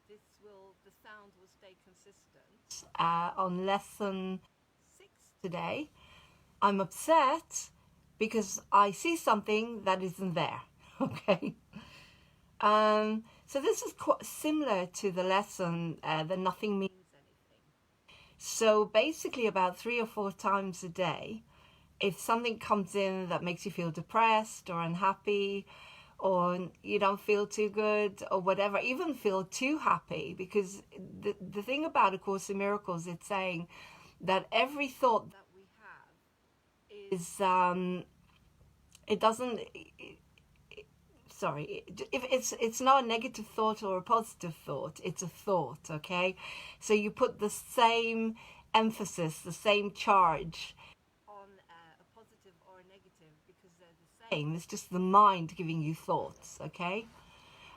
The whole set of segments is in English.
the sound will stay consistent on lesson 6 today. I'm upset because I see something that isn't there. Okay. So this is quite similar to the lesson that nothing means anything. So basically about 3 or 4 times a day, if something comes in that makes you feel depressed or unhappy, or you don't feel too good or whatever, even feel too happy, because the thing about A Course in Miracles, it's saying that every thought that we have is it doesn't sorry, if it's not a negative thought or a positive thought, it's a thought. Okay, so you put the same emphasis, the same charge on a positive or a negative, because they're the same. It's just the mind giving you thoughts. Okay,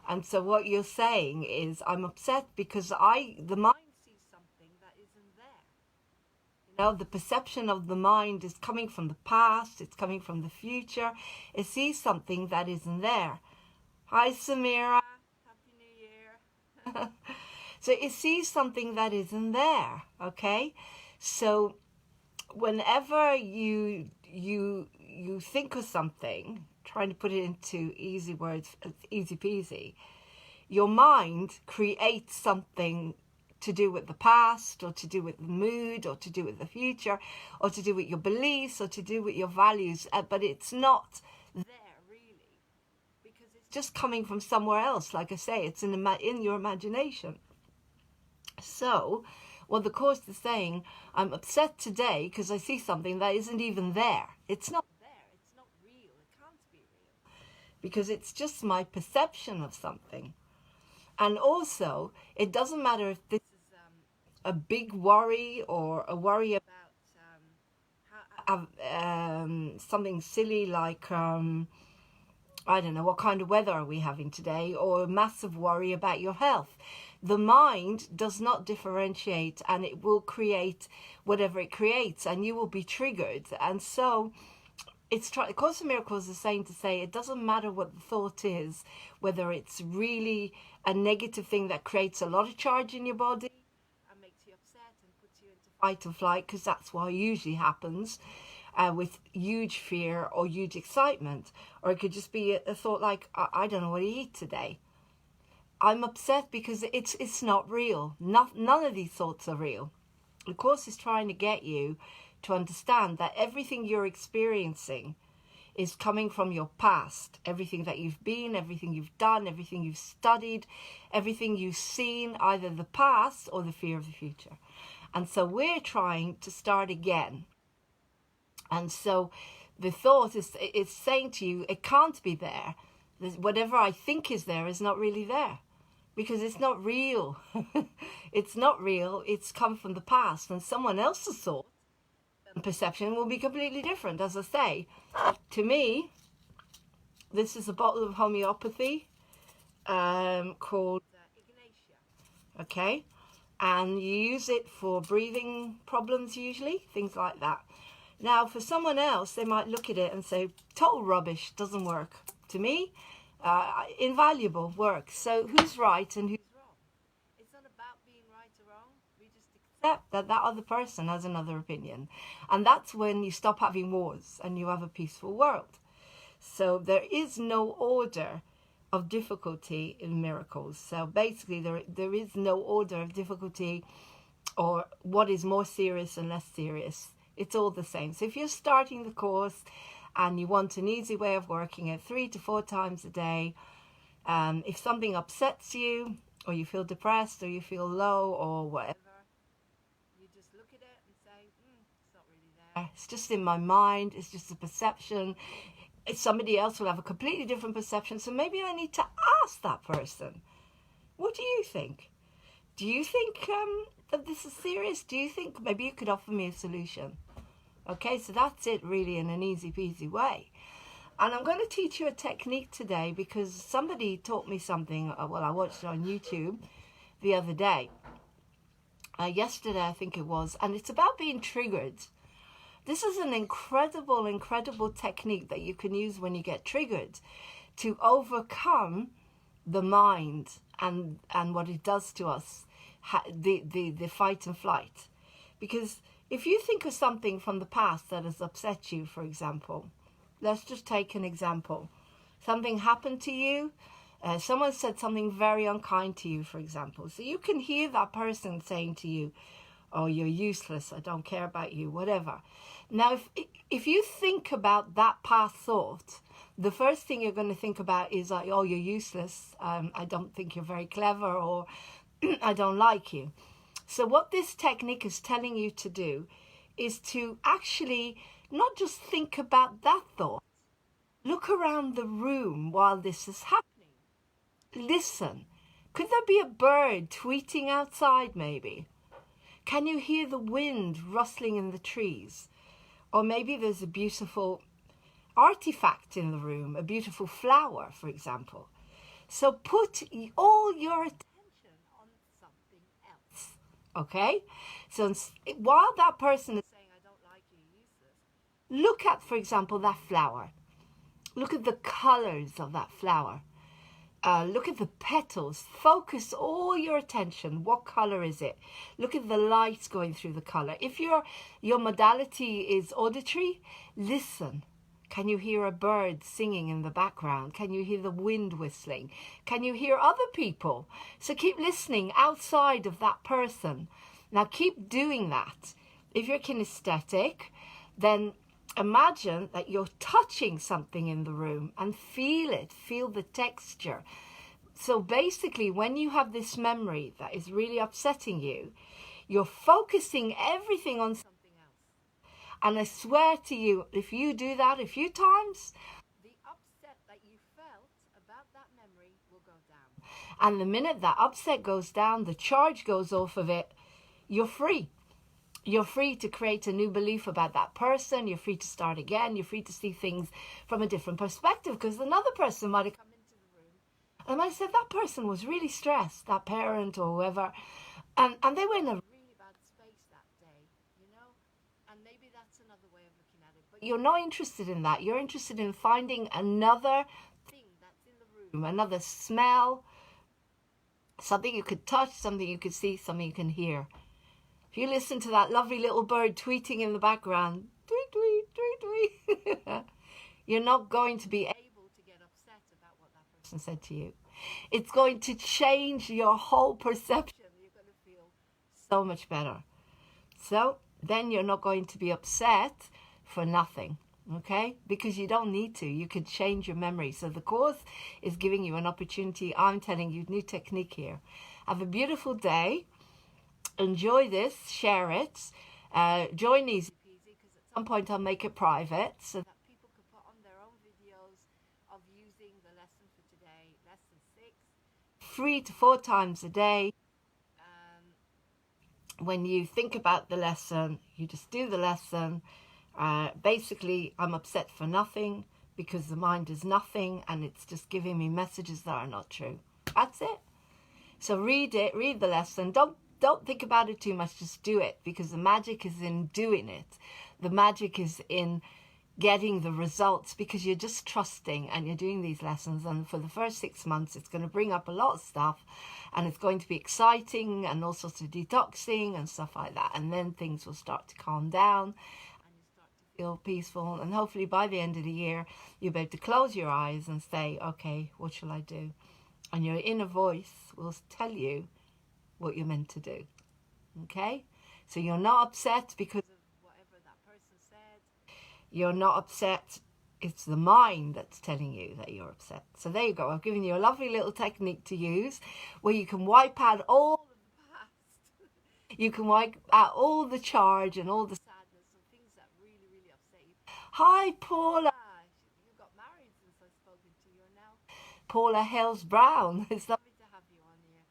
and so what you're saying is, I'm upset because the mind sees something that isn't there. You know, the perception of the mind is coming from the past, it's coming from the future. It sees something that isn't there. Hi, Samira. Happy New Year. So it sees something that isn't there. Okay, so whenever you think of something, trying to put it into easy words, easy peasy, your mind creates something to do with the past, or to do with the mood, or to do with the future, or to do with your beliefs, or to do with your values, but it's not there really, because it's just coming from somewhere else. Like I say, it's in your imagination. So what the Course is saying, I'm upset today because I see something that isn't even there. It's not there, it's not real, it can't be real, because it's just my perception of something. And also, it doesn't matter if this is a big worry, or a worry about something silly like, I don't know, what kind of weather are we having today, or a massive worry about your health. The mind does not differentiate, and it will create whatever it creates, and you will be triggered. And so A Course in Miracles is saying to say, it doesn't matter what the thought is, whether it's really a negative thing that creates a lot of charge in your body and makes you upset and puts you into fight or flight, because that's what usually happens with huge fear or huge excitement. Or it could just be a thought like, I don't know what to eat today. I'm upset because it's not real. None of these thoughts are real. The Course is trying to get you to understand that everything you're experiencing is coming from your past. Everything that you've been, everything you've done, everything you've studied, everything you've seen, either the past or the fear of the future. And so we're trying to start again. And so the thought is saying to you, it can't be there. Whatever I think is there is not really there, because it's not real. It's not real. It's come from the past, and someone else's thought and perception will be completely different. As I say, to me, this is a bottle of homeopathy called Ignatia. Okay, and you use it for breathing problems usually, things like that. Now, for someone else, they might look at it and say, total rubbish, doesn't work. To me, invaluable, works. So who's right and who's wrong? It's not about being right or wrong. We just accept that that other person has another opinion. And that's when you stop having wars and you have a peaceful world. So there is no order of difficulty in miracles. So basically, there is no order of difficulty or what is more serious and less serious. It's all the same. So if you're starting the course and you want an easy way of working it 3 to 4 times a day, if something upsets you, or you feel depressed, or you feel low, or whatever, you just look at it and say, it's not really there. It's just in my mind. It's just a perception. Somebody else will have a completely different perception. So maybe I need to ask that person, what do you think? Do you think that this is serious? Do you think maybe you could offer me a solution? Okay, so that's it really, in an easy peasy way. And I'm going to teach you a technique today because somebody taught me something. Well, I watched it on YouTube the other day. Yesterday, I think it was. And it's about being triggered. This is an incredible technique that you can use when you get triggered to overcome the mind and what it does to us, the fight and flight. Because if you think of something from the past that has upset you, for example, let's just take an example. Something happened to you. Someone said something very unkind to you, for example. So you can hear that person saying to you, oh, you're useless, I don't care about you, whatever. Now, if you think about that past thought, the first thing you're going to think about is like, oh, you're useless, I don't think you're very clever, or I don't like you. So what this technique is telling you to do is to actually not just think about that thought. Look around the room while this is happening. Listen. Could there be a bird tweeting outside maybe? Can you hear the wind rustling in the trees? Or maybe there's a beautiful artifact in the room, a beautiful flower, for example. So put all your attention on something else, okay? So while that person is saying, I don't like you, you're useless, look at, for example, that flower. Look at the colors of that flower. Look at the petals. Focus all your attention. What color is it? Look at the light going through the color. If your modality is auditory, listen. Can you hear a bird singing in the background? Can you hear the wind whistling? Can you hear other people? So keep listening outside of that person. Now keep doing that. If you're kinesthetic, then imagine that you're touching something in the room and feel it, feel the texture. So basically, when you have this memory that is really upsetting you, you're focusing everything on something else. And I swear to you, if you do that a few times, the upset that you felt about that memory will go down. And the minute that upset goes down, the charge goes off of it, you're free. You're free to create a new belief about that person. You're free to start again. You're free to see things from a different perspective, because another person might have come into the room and might have said that person was really stressed, that parent or whoever, and they were in a really bad space that day, you know, and maybe that's another way of looking at it. But you're not interested in that. You're interested in finding another thing that's in the room, another smell, something you could touch, something you could see, something you can hear. If you listen to that lovely little bird tweeting in the background, tweet, tweet, tweet, tweet, you're not going to be able to get upset about what that person said to you. It's going to change your whole perception. You're going to feel so much better. So then you're not going to be upset for nothing, okay? Because you don't need to. You could change your memory. So the course is giving you an opportunity. I'm telling you, new technique here. Have a beautiful day. Enjoy this, share it, join Easy Peasy, because at some point I'll make it private so that people can put on their own videos of using the lesson for today, lesson 6, 3 to 4 times a day. When you think about the lesson, you just do the lesson. Basically, I'm upset for nothing because the mind is nothing and it's just giving me messages that are not true. That's it. So read it, read the lesson. Don't think about it too much, just do it, because the magic is in doing it. The magic is in getting the results, because you're just trusting and you're doing these lessons. And for the first 6 months, it's going to bring up a lot of stuff and it's going to be exciting and all sorts of detoxing and stuff like that. And then things will start to calm down and you start to feel peaceful. And hopefully by the end of the year, you'll be able to close your eyes and say, okay, what shall I do? And your inner voice will tell you what you're meant to do. Okay? So you're not upset because of whatever that person said. You're not upset. It's the mind that's telling you that you're upset. So there you go. I've given you a lovely little technique to use where you can wipe out all of the past. You can wipe out all the charge and all the sadness and things that really, really upset you. Hi, Paula. You got married since I've spoken to you, and now Paula Hales Brown. It's lovely to have you on here.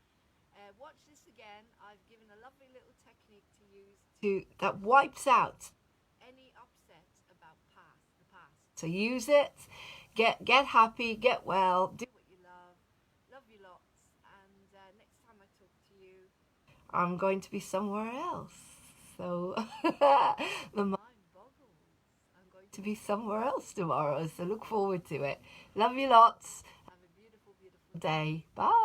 Watch this again. I've given a lovely little technique to use that wipes out any upset about the past. So use it. Get happy. Get well. Do what you love. Love you lots. And next time I talk to you, I'm going to be somewhere else. So the mind boggles. I'm going to be somewhere else tomorrow. So look forward to it. Love you lots. Have a beautiful, beautiful day. Bye.